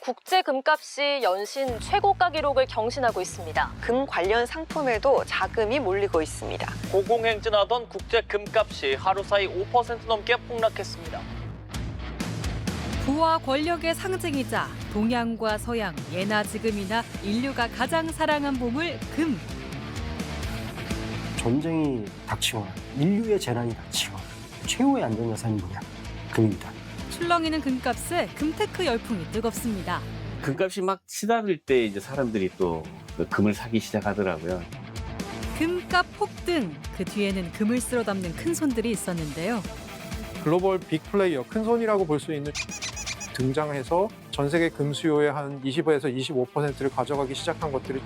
국제 금값이 연신 최고가 기록을 경신하고 있습니다. 금 관련 상품에도 자금이 몰리고 있습니다. 고공행진하던 국제 금값이 하루 사이 5% 넘게 폭락했습니다. 부와 권력의 상징이자 동양과 서양, 예나 지금이나 인류가 가장 사랑한 보물 금. 전쟁이 닥치거나 인류의 재난이 닥치거나 최후의 안전자산이 뭐냐? 금입니다. 출렁이는 금값에 금테크 열풍이 뜨겁습니다. 금값이 막 치닫을 때 이제 사람들이 또 그 금을 사기 시작하더라고요. 금값 폭등, 그 뒤에는 금을 쓸어 담는 큰 손들이 있었는데요. 글로벌 빅플레이어, 큰 손이라고 볼 수 있는 등장해서 전 세계 금 수요의 한 20에서 25%를 가져가기 시작한 것들이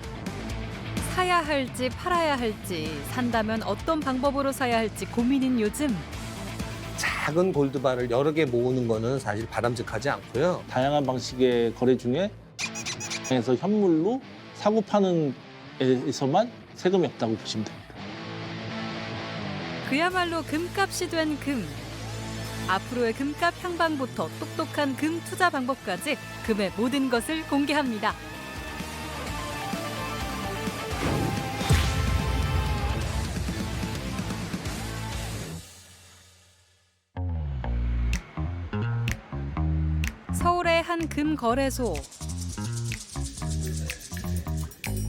사야 할지 팔아야 할지, 산다면 어떤 방법으로 사야 할지 고민인 요즘. 작은 골드바를 여러 개 모으는 거는 사실 바람직하지 않고요. 다양한 방식의 거래 중에 에서 현물로 사고 파는 에서만 세금이 없다고 보시면 됩니다. 그야말로 금값이 된 금. 앞으로의 금값 향방부터 똑똑한 금 투자 방법까지 금의 모든 것을 공개합니다. 서울의 한 금 거래소.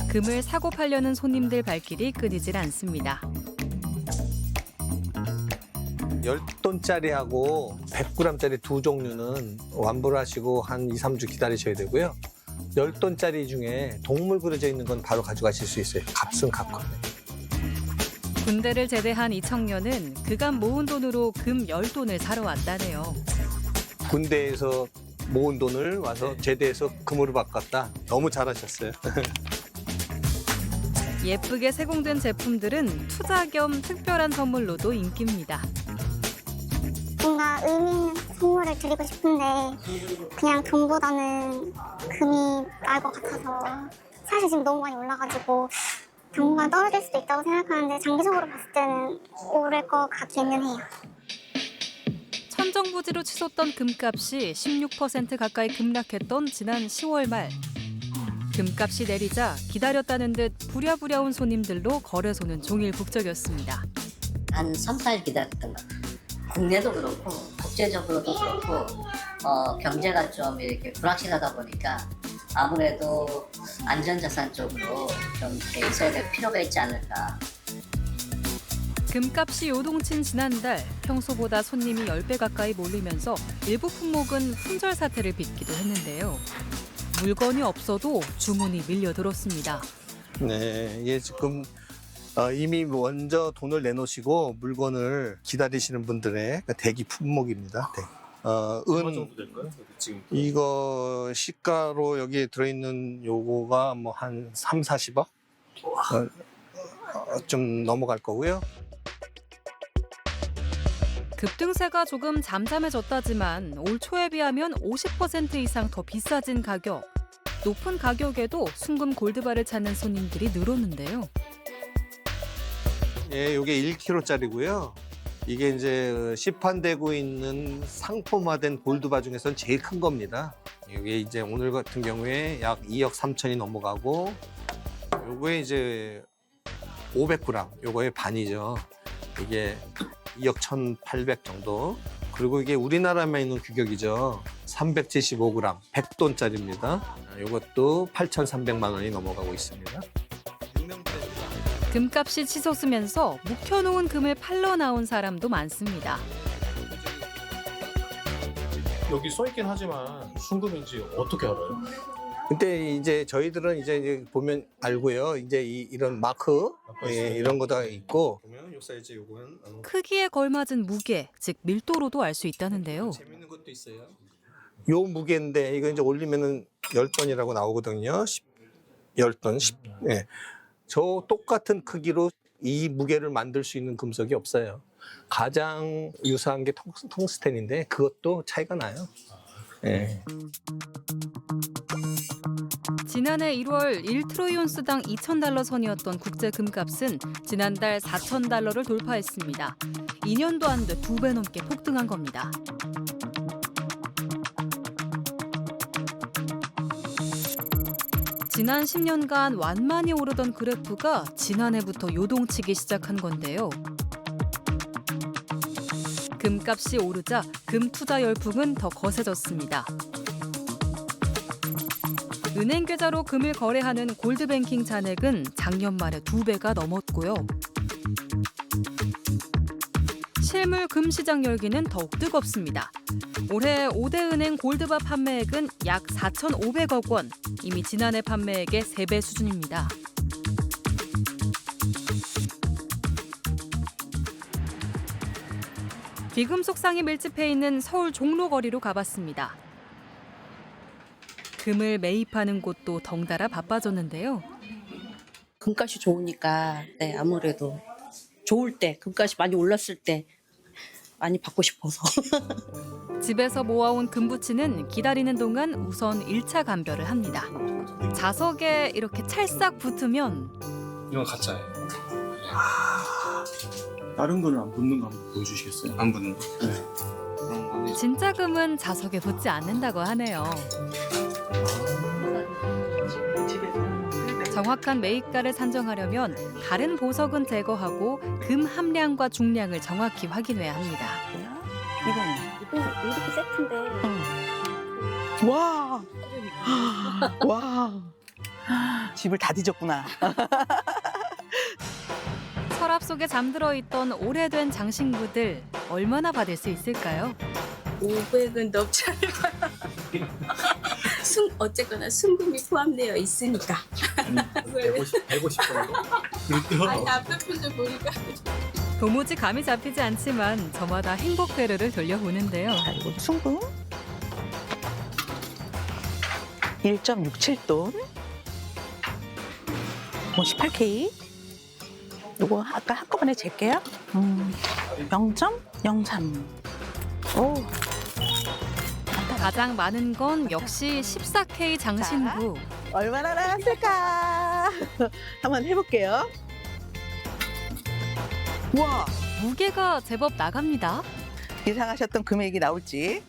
금을 사고 팔려는 손님들 발길이 끊이질 않습니다. 10돈짜리하고 100g짜리 두 종류는 완불 하시고 한 2, 3주 기다리셔야 되고요. 10돈짜리 중에 동물 그려져 있는 건 바로 가져가실 수 있어요. 값은 같거든요. 군대를 제대한 이 청년은 그간 모은 돈으로 금 10돈을 사러 왔다네요. 군대에서 모은 돈을 와서 제대해서 금으로 바꿨다. 너무 잘하셨어요. 예쁘게 세공된 제품들은 투자 겸 특별한 선물로도 인기입니다. 뭔가 의미 있는 선물을 드리고 싶은데 그냥 돈보다는 금이 나을 것 같아서 사실 지금 너무 많이 올라가지고 당분간 떨어질 수도 있다고 생각하는데 장기적으로 봤을 때는 오를 것 같기는 해요. 천정부지로 치솟던 금값이 16% 가까이 급락했던 지난 10월 말. 금값이 내리자 기다렸다는 듯 부랴부랴 온 손님들로 거래소는 종일 북적였습니다. 한 3, 4일 기다렸던 것 같아요. 국내도 그렇고 국제적으로도 그렇고 경제가 좀 이렇게 불확실하다 보니까 아무래도 안전자산 쪽으로 좀 이렇게 있어야 될 필요가 있지 않을까. 금값이 요동친 지난달 평소보다 손님이 10배 가까이 몰리면서 일부 품목은 품절 사태를 빚기도 했는데요. 물건이 없어도 주문이 밀려들었습니다. 네, 예, 지금 이미 먼저 돈을 내놓으시고 물건을 기다리시는 분들의 대기 품목입니다. 네. 얼마 정도 될까요? 지금 이거 시가로 여기에 들어있는 요거가 뭐 한 3, 40억? 좀 넘어갈 거고요. 급등세가 조금 잠잠해졌다지만 올 초에 비하면 50% 이상 더 비싸진 가격. 높은 가격에도 순금 골드바를 찾는 손님들이 늘었는데요. 예, 요게 1kg짜리고요. 이게 이제 시판되고 있는 상품화된 골드바 중에서는 제일 큰 겁니다. 이게 이제 오늘 같은 경우에 약 2억 3천이 넘어가고 요거에 이제 500g, 요거의 반이죠. 이게 2억 1,800 정도. 그리고 이게 우리나라만 있는 규격이죠. 375g, 100돈짜리입니다. 이것도 8,300만 원이 넘어가고 있습니다. 금값이 치솟으면서 묵혀놓은 금을 팔러 나온 사람도 많습니다. 여기 써 있긴 하지만 순금인지 어떻게 알아요? 근데 이제 저희들은 이제 보면 알고요. 이제 이런 마크 예, 이런 거다 있고. 보면 요 사이즈 요거는 크기에 걸맞은 무게, 즉 밀도로도 알 수 있다는데요. 재밌는 것도 있어요. 요 무게인데 이거 이제 올리면은 10톤이라고 나오거든요. 10톤, 10. 예. 저 똑같은 크기로 이 무게를 만들 수 있는 금속이 없어요. 가장 유사한 게 텅스텐인데 그것도 차이가 나요. 예. 지난해 1월 1트로이온스당 2,000달러 선이었던 국제 금값은 지난달 4,000달러를 돌파했습니다. 2년도 안 돼 2배 넘게 폭등한 겁니다. 지난 10년간 완만히 오르던 그래프가 지난해부터 요동치기 시작한 건데요. 금값이 오르자 금 투자 열풍은 더 거세졌습니다. 은행 계좌로 금을 거래하는 골드뱅킹 잔액은 작년 말에 2배가 넘었고요. 실물 금 시장 열기는 더욱 뜨겁습니다. 올해 5대 은행 골드바 판매액은 약 4,500억 원, 이미 지난해 판매액의 3배 수준입니다. 비금속상이 밀집해 있는 서울 종로거리로 가봤습니다. 금을 매입하는 곳도 덩달아 바빠졌는데요. 금값이 좋으니까 아무래도 좋을 때, 금값이 많이 올랐을 때 많이 받고 싶어서. 집에서 모아온 금부치는 기다리는 동안 우선 1차 감별을 합니다. 자석에 이렇게 찰싹 붙으면 이건 가짜예요. 다른 거는 안 붙는 거 한번 보여주시겠어요? 안 붙는 거? 네. 진짜 금은 자석에 붙지 않는다고 하네요. 정확한 매입가를 산정하려면 다른 보석은 제거하고 금 함량과 중량을 정확히 확인해야 합니다. 이거 이렇게 세트인데. 와. 와. 집을 다 뒤졌구나. 서랍 속에 잠들어 있던 오래된 장신구들 얼마나 받을 수 있을까요? 500은 넘지 않을까. 어쨌거나 순금이 포함되어 있으니까. 150 정도? 아니 앞에 분들 보니까. 도무지 감이 잡히지 않지만 저마다 행복회로를 돌려보는데요. 자, 이거 순금 1.67돈 18K. 이거 아까 한꺼번에 잴게요. 0.03. 오. 가장 많은 건 역시 14K 장신구. 얼마나 나왔을까? 한번 해볼게요. 우와, 무게가 제법 나갑니다. 예상하셨던 금액이 나올지.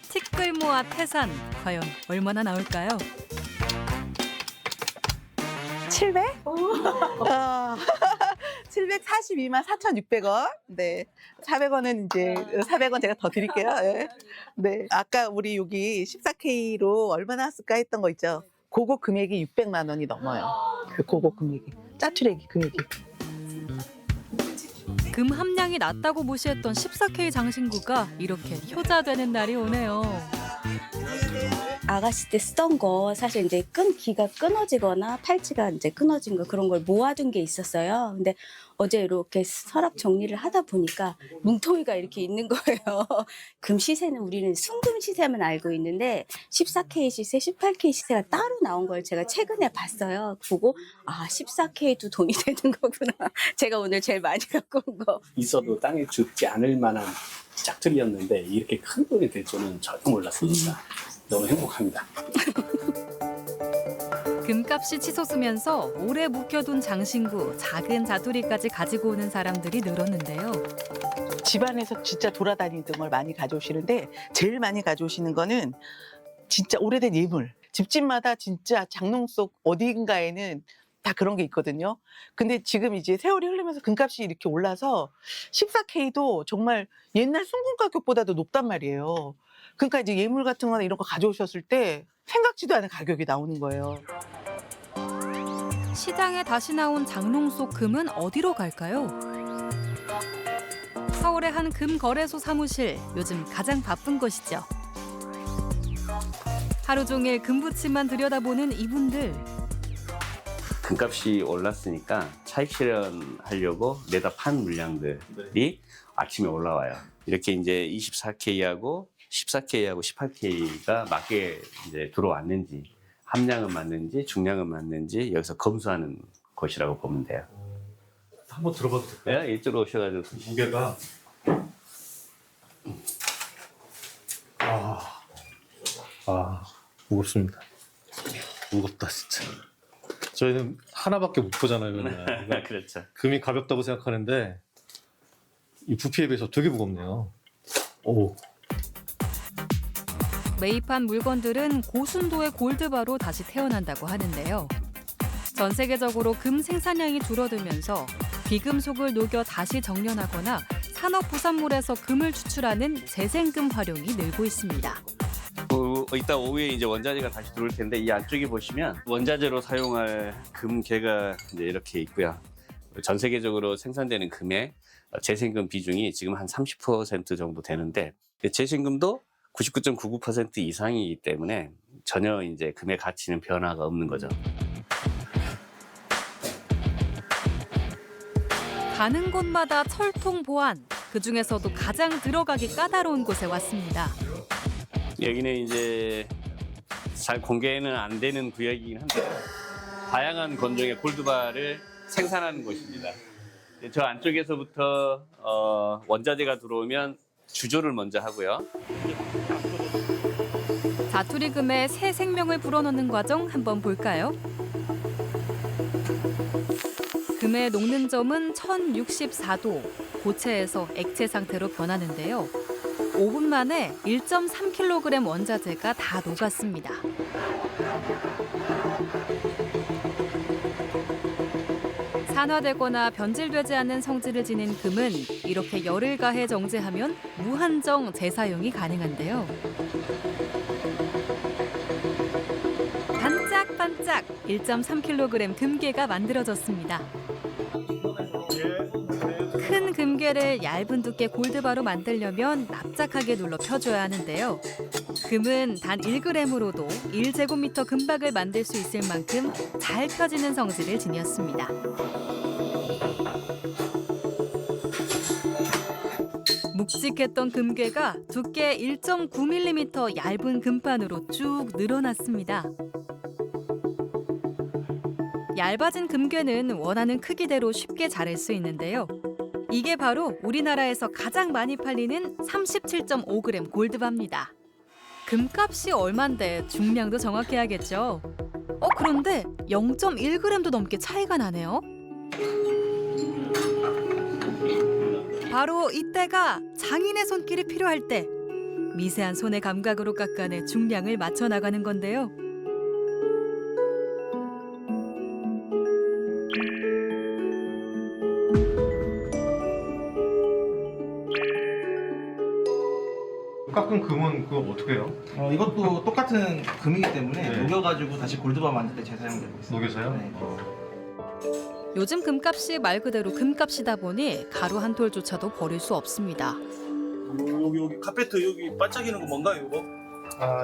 티끌모아 태산, 과연 얼마나 나올까요? 700? 742만 4,600원. 네. 400원은 이제 400원 제가 더 드릴게요. 네. 네. 아까 우리 여기 14K로 얼마 나왔을까 했던 거 있죠. 그거 금액이 600만 원이 넘어요. 그거 금액이. 짜투레기 금액이. 금 함량이 낮다고 무시했던 14K 장신구가 이렇게 효자되는 날이 오네요. 아가씨 때 쓰던 거 사실 이제 기가 끊어지거나 팔찌가 이제 끊어진 거 그런 걸 모아둔 게 있었어요. 근데 어제 이렇게 서랍 정리를 하다 보니까 뭉텅이가 이렇게 있는 거예요. 금 시세는 우리는 순금 시세만 알고 있는데 14K 시세, 18K 시세가 따로 나온 걸 제가 최근에 봤어요. 보고 14K도 돈이 되는 거구나. 제가 오늘 제일 많이 갖고 온 거. 있어도 땅에 죽지 않을 만한 짝퉁이었는데 이렇게 큰 돈이 될 줄은 전혀 몰랐습니다. 너무 행복합니다. 금값이 치솟으면서 오래 묵혀둔 장신구, 작은 자투리까지 가지고 오는 사람들이 늘었는데요. 집안에서 진짜 돌아다니던 걸 많이 가져오시는데 제일 많이 가져오시는 거는 진짜 오래된 예물. 집집마다 진짜 장롱 속 어딘가에는 다 그런 게 있거든요. 근데 지금 이제 세월이 흐르면서 금값이 이렇게 올라서 14K도 정말 옛날 순금 가격보다도 높단 말이에요. 그러니까 이제 예물 같은 거나 이런 거 가져오셨을 때 생각지도 않은 가격이 나오는 거예요. 시장에 다시 나온 장롱 속 금은 어디로 갈까요? 서울의 한 금 거래소 사무실, 요즘 가장 바쁜 곳이죠. 하루 종일 금부침만 들여다보는 이분들. 금값이 올랐으니까 차익 실현하려고 내다 판 물량들이 아침에 올라와요. 이렇게 이제 24K하고 14K하고 18K가 맞게 이제 들어왔는지, 함량은 맞는지, 중량은 맞는지 여기서 검수하는 곳이라고 보면 돼요. 한번 들어봐도 될까요? 네, 이쪽으로 오셔가지고 무게가 무겁습니다. 무겁다 진짜. 저희는 하나밖에 못 보잖아요. 맨날. 그렇죠. 금이 가볍다고 생각하는데 이 부피에 비해서 되게 무겁네요. 오. 매입한 물건들은 고순도의 골드바로 다시 태어난다고 하는데요. 전 세계적으로 금 생산량이 줄어들면서 귀금속을 녹여 다시 정련하거나 산업 부산물에서 금을 추출하는 재생금 활용이 늘고 있습니다. 이따 오후에 이제 원자재가 다시 들어올 텐데 이 안쪽에 보시면 원자재로 사용할 금괴가 이제 이렇게 있고요. 전 세계적으로 생산되는 금의 재생금 비중이 지금 한 30% 정도 되는데 재생금도 99.99% 이상이기 때문에 전혀 이제 금의 가치는 변화가 없는 거죠. 가는 곳마다 철통 보안, 그중에서도 가장 들어가기 까다로운 곳에 왔습니다. 여기는 이제 잘 공개는 안 되는 구역이긴 한데 다양한 건종의 골드바를 생산하는 곳입니다. 저 안쪽에서부터 원자재가 들어오면 주조를 먼저 하고요. 자투리금에 새 생명을 불어넣는 과정 한번 볼까요? 금의 녹는 점은 1064도, 고체에서 액체 상태로 변하는데요. 5분 만에 1.3kg 원자재가 다 녹았습니다. 산화되거나 변질되지 않는 성질을 지닌 금은 이렇게 열을 가해 정제하면 무한정 재사용이 가능한데요. 반짝반짝 1.3kg 금괴가 만들어졌습니다. 큰 금괴를 얇은 두께 골드바로 만들려면 납작하게 눌러 펴줘야 하는데요. 금은 단 1g으로도 1제곱미터 금박을 만들 수 있을 만큼 잘 펴지는 성질을 지녔습니다. 묵직했던 금괴가 두께 1.9mm 얇은 금판으로 쭉 늘어났습니다. 얇아진 금괴는 원하는 크기대로 쉽게 자를 수 있는데요. 이게 바로 우리나라에서 가장 많이 팔리는 37.5g 골드바입니다. 금값이 얼만데 중량도 정확해야겠죠. 그런데 0.1g도 넘게 차이가 나네요. 바로 이때가 장인의 손길이 필요할 때 미세한 손의 감각으로 깎아내 중량을 맞춰 나가는 건데요. 깎은 금은 그거 어떻게 해요? 이것도 똑같은 금이기 때문에 녹여가지고 다시 골드바 만들 때 재사용되고 있어요. 녹여서요? 네. 요즘 금값이 말 그대로 금값이다 보니 가루 한 톨조차도 버릴 수 없습니다. 여기 카페트 여기 반짝이는 거 뭔가요, 이거?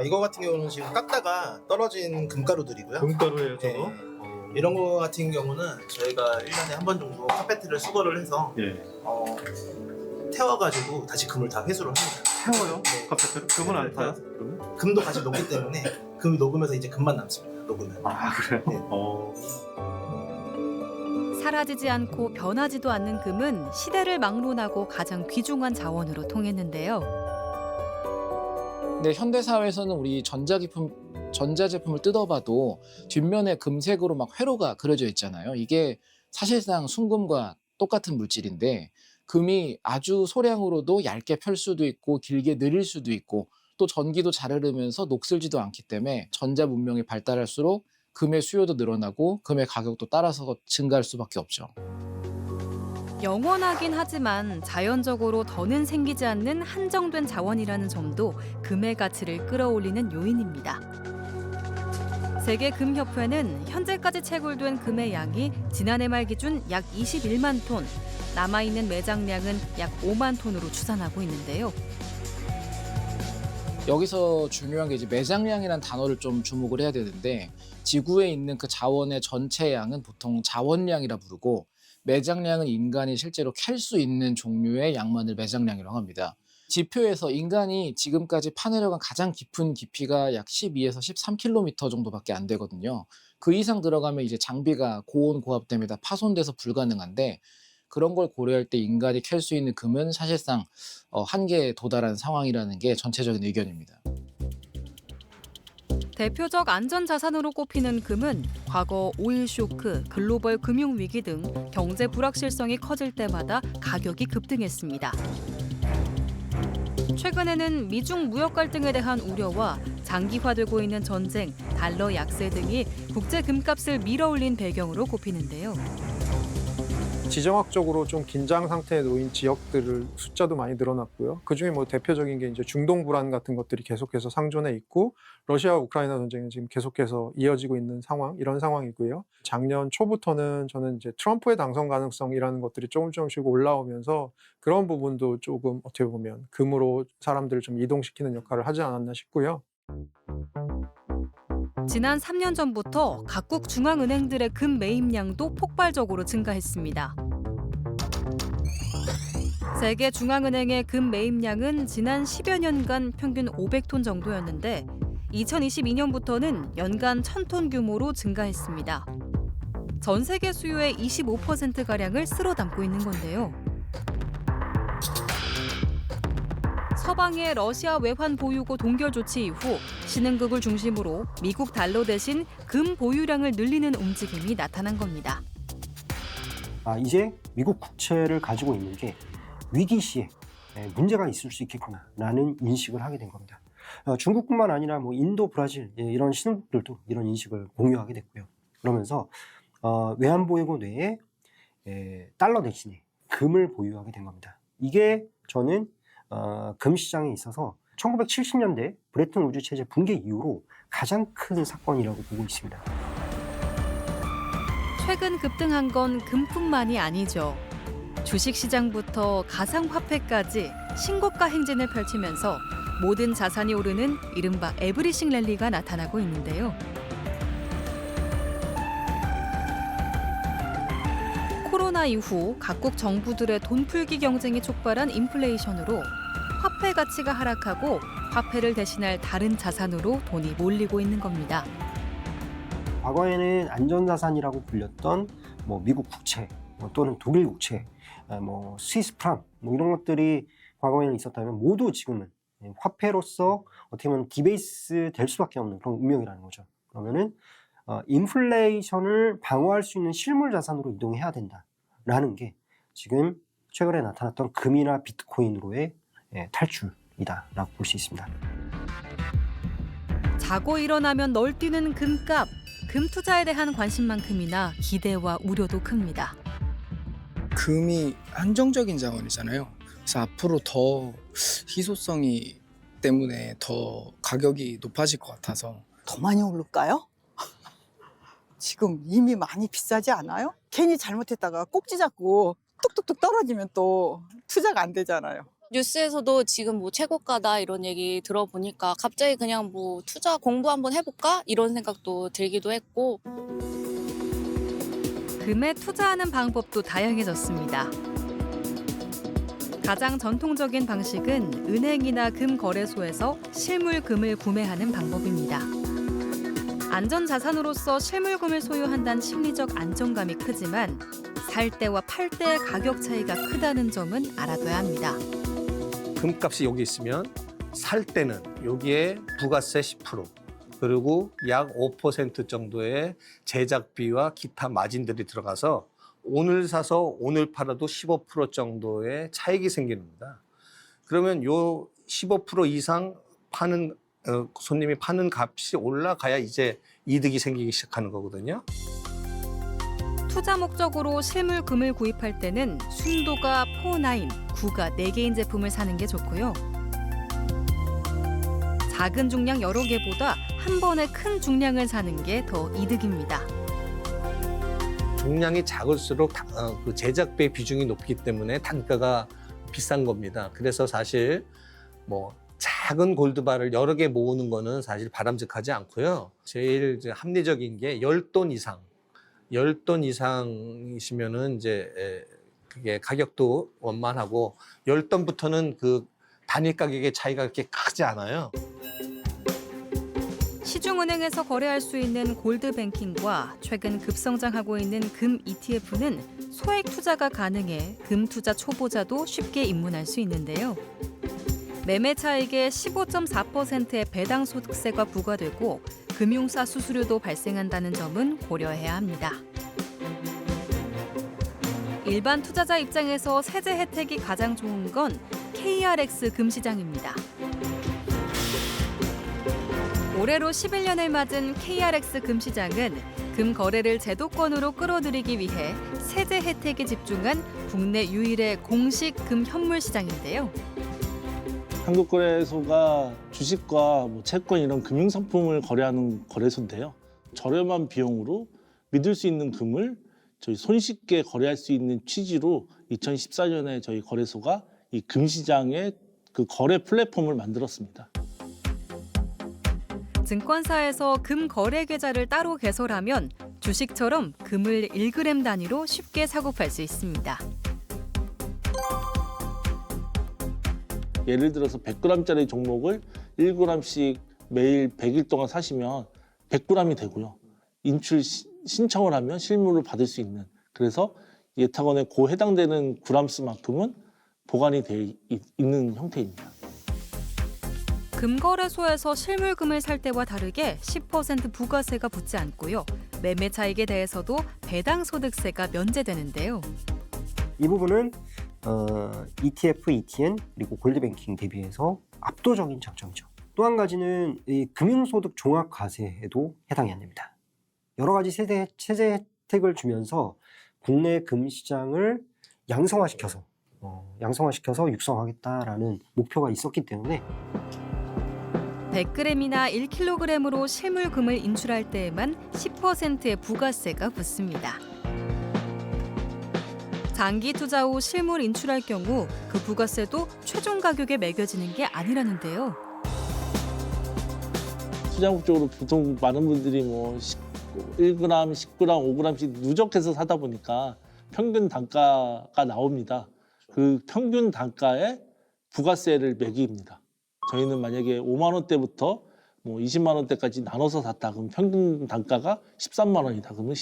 이거 같은 경우는 지금 깎다가 떨어진 금가루들이고요. 금가루예요, 저거? 네. 이런 거 같은 경우는 저희가 1년에 한 번 정도 카페트를 수거를 해서 태워가지고 다시 금을 다 회수를 합니다. 태워요? 네. 카페트를? 금은 안 타요? 그러면? 금도 같이 녹기 때문에 금이 녹으면서 이제 금만 남습니다. 녹으면. 그래요? 네. 사라지지 않고 변하지도 않는 금은 시대를 막론하고 가장 귀중한 자원으로 통했는데요. 근데 현대 사회에서는 우리 전자제품을 뜯어봐도 뒷면에 금색으로 막 회로가 그려져 있잖아요. 이게 사실상 순금과 똑같은 물질인데 금이 아주 소량으로도 얇게 펼 수도 있고 길게 느릴 수도 있고 또 전기도 잘 흐르면서 녹슬지도 않기 때문에 전자 문명이 발달할수록 금의 수요도 늘어나고 금의 가격도 따라서 증가할 수밖에 없죠. 영원하긴 하지만 자연적으로 더는 생기지 않는 한정된 자원이라는 점도 금의 가치를 끌어올리는 요인입니다. 세계금협회는 현재까지 채굴된 금의 양이 지난해 말 기준 약 21만 톤, 남아있는 매장량은 약 5만 톤으로 추산하고 있는데요. 여기서 중요한 게 이제 매장량이라는 단어를 좀 주목을 해야 되는데 지구에 있는 그 자원의 전체 양은 보통 자원량이라 부르고 매장량은 인간이 실제로 캘 수 있는 종류의 양만을 매장량이라고 합니다. 지표에서 인간이 지금까지 파내려간 가장 깊은 깊이가 약 12에서 13km 정도밖에 안 되거든요. 그 이상 들어가면 이제 장비가 고온 고압되면 파손돼서 불가능한데 그런 걸 고려할 때 인간이 캘 수 있는 금은 사실상 한계에 도달한 상황이라는 게 전체적인 의견입니다. 대표적 안전자산으로 꼽히는 금은 과거 오일 쇼크, 글로벌 금융위기 등 경제 불확실성이 커질 때마다 가격이 급등했습니다. 최근에는 미중 무역 갈등에 대한 우려와 장기화되고 있는 전쟁, 달러 약세 등이 국제 금값을 밀어올린 배경으로 꼽히는데요. 지정학적으로 좀 긴장 상태에 놓인 지역들을 숫자도 많이 늘어났고요. 그중에 뭐 대표적인 게 이제 중동 불안 같은 것들이 계속해서 상존해 있고 러시아와 우크라이나 전쟁은 지금 계속해서 이어지고 있는 이런 상황이고요. 작년 초부터는 저는 이제 트럼프의 당선 가능성이라는 것들이 조금씩 올라오면서 그런 부분도 조금 어떻게 보면 금으로 사람들을 좀 이동시키는 역할을 하지 않았나 싶고요. 지난 3년 전부터 각국 중앙은행들의 금 매입량도 폭발적으로 증가했습니다. 세계 중앙은행의 금 매입량은 지난 10여 년간 평균 500톤 정도였는데 2022년부터는 연간 1000톤 규모로 증가했습니다. 전 세계 수요의 25%가량을 쓸어 담고 있는 건데요. 서방의 러시아 외환 보유고 동결 조치 이후 신흥국을 중심으로 미국 달러 대신 금 보유량을 늘리는 움직임이 나타난 겁니다. 이제 미국 국채를 가지고 있는 게 위기 시에 문제가 있을 수 있겠구나라는 인식을 하게 된 겁니다. 중국뿐만 아니라 뭐 인도, 브라질 이런 신흥국들도 이런 인식을 공유하게 됐고요. 그러면서 외환 보유고 내에 달러 대신에 금을 보유하게 된 겁니다. 이게 저는 금 시장에 있어서 1970년대 브레튼 우즈 체제 붕괴 이후로 가장 큰 사건이라고 보고 있습니다. 최근 급등한 건 금뿐만이 아니죠. 주식시장부터 가상화폐까지 신고가 행진을 펼치면서 모든 자산이 오르는 이른바 에브리싱 랠리가 나타나고 있는데요. 코로나 이후 각국 정부들의 돈풀기 경쟁이 촉발한 인플레이션으로 화폐 가치가 하락하고 화폐를 대신할 다른 자산으로 돈이 몰리고 있는 겁니다. 과거에는 안전자산이라고 불렸던 뭐 미국 국채 또는 독일 국채, 뭐 스위스 프랑 이런 것들이 과거에는 있었다면 모두 지금은 화폐로서 어떻게 보면 디베이스 될 수밖에 없는 그런 운명이라는 거죠. 그러면은 인플레이션을 방어할 수 있는 실물 자산으로 이동해야 된다라는 게 지금 최근에 나타났던 금이나 비트코인으로의 탈출이다라고 볼 수 있습니다. 자고 일어나면 널뛰는 금값, 금 투자에 대한 관심만큼이나 기대와 우려도 큽니다. 금이 한정적인 자원이잖아요. 그래서 앞으로 더 희소성이 때문에 더 가격이 높아질 것 같아서 더 많이 오를까요? 지금 이미 많이 비싸지 않아요? 괜히 잘못했다가 꼭지 잡고 뚝뚝뚝 떨어지면 또 투자가 안 되잖아요. 뉴스에서도 지금 뭐 최고가다 이런 얘기 들어보니까 갑자기 그냥 뭐 투자 공부 한번 해볼까? 이런 생각도 들기도 했고. 금에 투자하는 방법도 다양해졌습니다. 가장 전통적인 방식은 은행이나 금 거래소에서 실물 금을 구매하는 방법입니다. 안전자산으로서 실물금을 소유한다는 심리적 안정감이 크지만 살 때와 팔 때의 가격 차이가 크다는 점은 알아둬야 합니다. 금값이 여기 있으면 살 때는 여기에 부가세 10% 그리고 약 5% 정도의 제작비와 기타 마진들이 들어가서 오늘 사서 오늘 팔아도 15% 정도의 차익이 생기는 겁니다. 그러면 요 15% 이상 파는 손님이 파는 값이 올라가야 이제 이득이 생기기 시작하는 거거든요. 투자 목적으로 실물 금을 구입할 때는 순도가 4, 9, 9가 4개인 제품을 사는 게 좋고요. 작은 중량 여러 개보다 한 번에 큰 중량을 사는 게 더 이득입니다. 중량이 작을수록 그 제작비의 비중이 높기 때문에 단가가 비싼 겁니다. 그래서 사실 뭐 작은 골드바를 여러 개 모으는 거는 사실 바람직하지 않고요. 제일 이제 합리적인 게 10돈 이상. 10돈 이상이시면은 이제 그게 가격도 원만하고 10돈부터는 그 단위 가격의 차이가 그렇게 크지 않아요. 시중은행에서 거래할 수 있는 골드뱅킹과 최근 급성장하고 있는 금 ETF는 소액 투자가 가능해 금 투자 초보자도 쉽게 입문할 수 있는데요. 매매 차익의 15.4%의 배당 소득세가 부과되고 금융사 수수료도 발생한다는 점은 고려해야 합니다. 일반 투자자 입장에서 세제 혜택이 가장 좋은 건 KRX 금시장입니다. 올해로 11년을 맞은 KRX 금시장은 금 거래를 제도권으로 끌어들이기 위해 세제 혜택에 집중한 국내 유일의 공식 금 현물 시장인데요. 한국거래소가 주식과 채권 이런 금융상품을 거래하는 거래소인데요. 저렴한 비용으로 믿을 수 있는 금을 저희 손쉽게 거래할 수 있는 취지로 2014년에 저희 거래소가 이 금시장의 그 거래 플랫폼을 만들었습니다. 증권사에서 금 거래 계좌를 따로 개설하면 주식처럼 금을 1g 단위로 쉽게 사고 팔 수 있습니다. 예를 들어서 100g짜리 종목을 1g씩 매일 100일 동안 사시면 100g이 되고요. 인출 신청을 하면 실물을 받을 수 있는, 그래서 예탁원에 그 해당되는 그람수만큼은 보관이 돼 있는 형태입니다. 금거래소에서 실물금을 살 때와 다르게 10% 부가세가 붙지 않고요. 매매 차익에 대해서도 배당 소득세가 면제되는데요. 이 부분은 ETF, ETN 그리고 골드뱅킹 대비해서 압도적인 장점이죠. 또 한 가지는 이 금융소득 종합과세에도 해당이 안 됩니다. 여러 가지 세제 혜택을 주면서 국내 금시장을 양성화시켜서 육성하겠다라는 목표가 있었기 때문에 100g이나 1kg으로 실물금을 인출할 때에만 10%의 부가세가 붙습니다. 장기 투자 후 실물 인출할 경우 그 부가세도 최종 가격에 매겨지는 게 아니라는데요. 투자목적으로 보통 많은 분들이 1g, 10g, 5g씩 누적해서 사다 보니까 평균 단가가 나옵니다. 그 평균 단가에 부가세를 매깁니다. 저희는 만약에 5만 원대부터 20만 원대까지 나눠서 샀다. 그럼 평균 단가가 13만 원이다. 그러면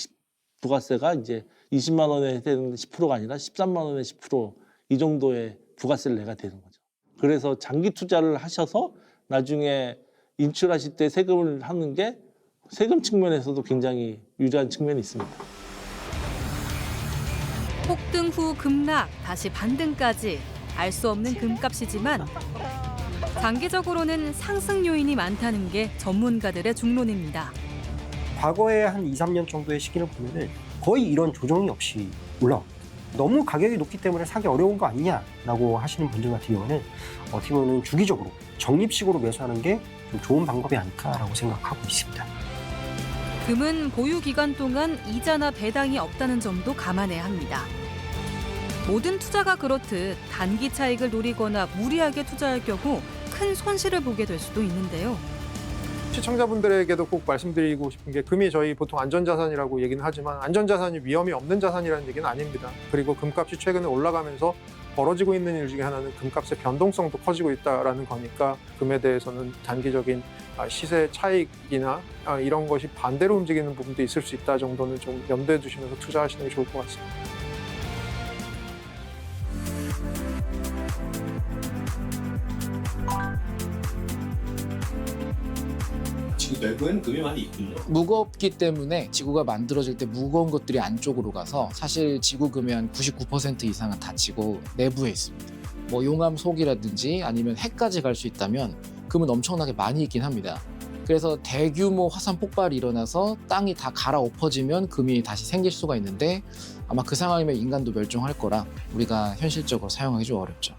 부가세가 이제 20만 원에 해당되는 10%가 아니라 13만 원에 10% 이 정도의 부가세를 내가 되는 거죠. 그래서 장기 투자를 하셔서 나중에 인출하실 때 세금을 하는 게 세금 측면에서도 굉장히 유리한 측면이 있습니다. 폭등 후 급락, 다시 반등까지 알 수 없는 금값이지만 장기적으로는 상승 요인이 많다는 게 전문가들의 중론입니다. 과거에 한 2, 3년 정도의 시기를 보면은 거의 이런 조정이 없이 올라옵니다. 너무 가격이 높기 때문에 사기 어려운 거 아니냐라고 하시는 분들 같은 경우는 어떻게 보면 주기적으로 적립식으로 매수하는 게 좀 좋은 방법이 아닐까라고 생각하고 있습니다. 금은 보유 기간 동안 이자나 배당이 없다는 점도 감안해야 합니다. 모든 투자가 그렇듯 단기 차익을 노리거나 무리하게 투자할 경우 큰 손실을 보게 될 수도 있는데요. 시청자분들에게도 꼭 말씀드리고 싶은 게 금이 저희 보통 안전자산이라고 얘기는 하지만 안전자산이 위험이 없는 자산이라는 얘기는 아닙니다. 그리고 금값이 최근에 올라가면서 벌어지고 있는 일 중에 하나는 금값의 변동성도 커지고 있다는 거니까 금에 대해서는 단기적인 시세 차익이나 이런 것이 반대로 움직이는 부분도 있을 수 있다 정도는 좀 염두에 두시면서 투자하시는 게 좋을 것 같습니다. 지구 내부에는 금이 많이 있군요. 무겁기 때문에 지구가 만들어질 때 무거운 것들이 안쪽으로 가서 사실 지구 금의 한 99% 이상은 다 지구 내부에 있습니다. 용암 속이라든지 아니면 해까지 갈 수 있다면 금은 엄청나게 많이 있긴 합니다. 그래서 대규모 화산 폭발이 일어나서 땅이 다 갈아엎어지면 금이 다시 생길 수가 있는데 아마 그 상황이면 인간도 멸종할 거라 우리가 현실적으로 사용하기 좀 어렵죠.